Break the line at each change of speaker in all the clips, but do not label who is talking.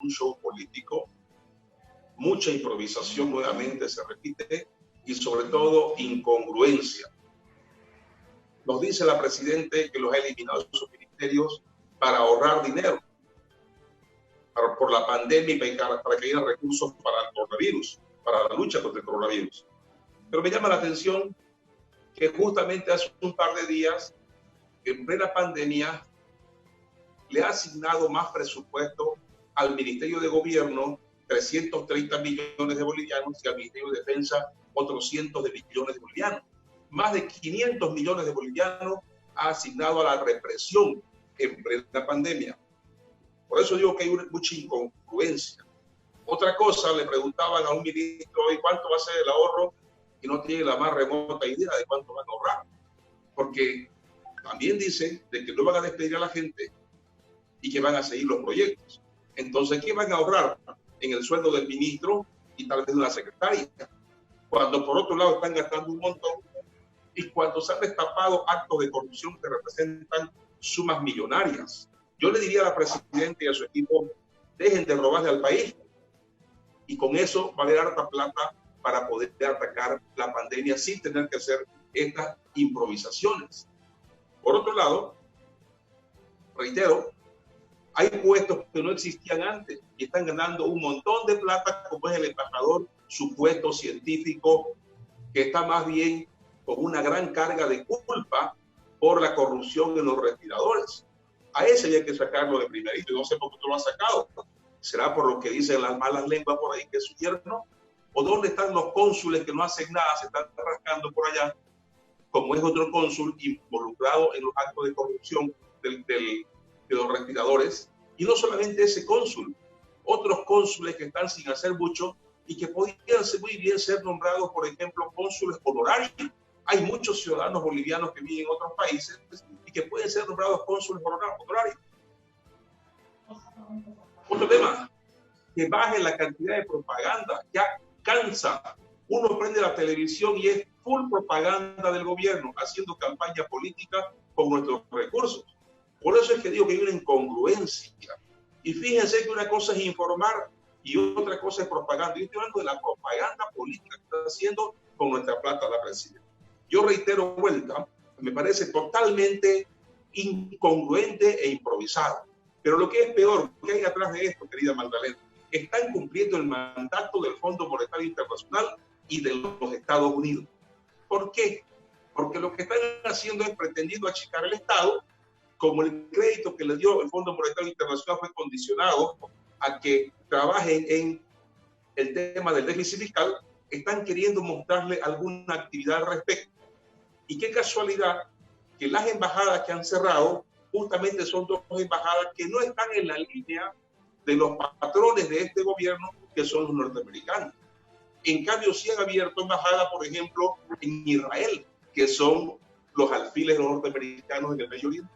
un show político, mucha improvisación nuevamente se repite y sobre todo incongruencia. Nos dice la Presidenta que los ha eliminado de sus ministerios para ahorrar dinero por la pandemia y para que haya recursos para el coronavirus, para la lucha contra el coronavirus. Pero me llama la atención que justamente hace un par de días, en plena pandemia, le ha asignado más presupuesto al Ministerio de Gobierno, 330 millones de bolivianos, y al Ministerio de Defensa, otros cientos de millones de bolivianos. Más de 500 millones de bolivianos ha asignado a la represión en plena pandemia. Por eso digo que hay mucha incongruencia. Otra cosa, le preguntaban a un ministro hoy cuánto va a ser el ahorro y no tiene la más remota idea de cuánto van a ahorrar. Porque también dicen de que no van a despedir a la gente y que van a seguir los proyectos. Entonces, ¿qué van a ahorrar? En el sueldo del ministro y tal vez de la secretaria. Cuando por otro lado están gastando un montón y cuando se han destapado actos de corrupción que representan sumas millonarias. Yo le diría a la Presidenta y a su equipo, dejen de robarle al país y con eso va a haber harta plata para poder atacar la pandemia sin tener que hacer estas improvisaciones. Por otro lado, reitero, hay puestos que no existían antes y están ganando un montón de plata, como es el embajador, su puesto científico, que está más bien con una gran carga de culpa por la corrupción en los respiradores. A ese había que sacarlo de primerito, y no sé por qué tú lo has sacado. ¿Será por lo que dicen las malas lenguas por ahí que es su yerno? ¿O dónde están los cónsules que no hacen nada, se están rascando por allá, como es otro cónsul involucrado en los actos de corrupción de los respiradores? Y no solamente ese cónsul, otros cónsules que están sin hacer mucho y que podrían muy bien ser nombrados, por ejemplo, cónsules honorarios. Hay muchos ciudadanos bolivianos que viven en otros países y que pueden ser nombrados cónsules honorarios. Otro tema, que baje la cantidad de propaganda. Ya cansa. Uno prende la televisión y es full propaganda del gobierno, haciendo campaña política con nuestros recursos. Por eso es que digo que hay una incongruencia. Y fíjense que una cosa es informar y otra cosa es propaganda. Yo estoy hablando de la propaganda política que está haciendo con nuestra plata la Presidenta. Yo reitero vuelta, me parece totalmente incongruente e improvisado. Pero lo que es peor, ¿qué hay atrás de esto, querida Magdalena? Están cumpliendo el mandato del Fondo Monetario Internacional y de los Estados Unidos. ¿Por qué? Porque lo que están haciendo es pretendiendo achicar el Estado, como el crédito que le dio el Fondo Monetario Internacional fue condicionado a que trabajen en el tema del déficit fiscal, están queriendo mostrarle alguna actividad al respecto. Y qué casualidad que las embajadas que han cerrado justamente son dos embajadas que no están en la línea de los patrones de este gobierno, que son los norteamericanos. En cambio, sí han abierto embajadas, por ejemplo, en Israel, que son los alfiles de los norteamericanos en el Medio Oriente.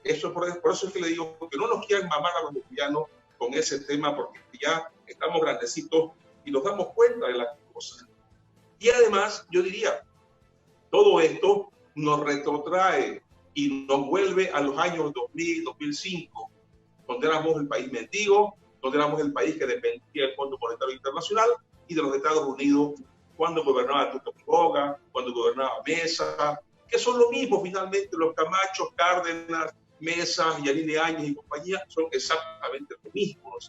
Eso por eso es que le digo que no nos quieran mamar a los bolivianos con ese tema, porque ya estamos grandecitos y nos damos cuenta de las cosas. Y además, yo diría, todo esto nos retrotrae y nos vuelve a los años 2000, 2005, donde éramos el país mendigo, donde éramos el país que dependía del Fondo Monetario Internacional y de los Estados Unidos, cuando gobernaba Tuto Quiroga, cuando gobernaba Mesa, que son lo mismo finalmente, los Camachos, Cárdenas, Mesa, Yanine Áñez y compañía, son exactamente lo mismo.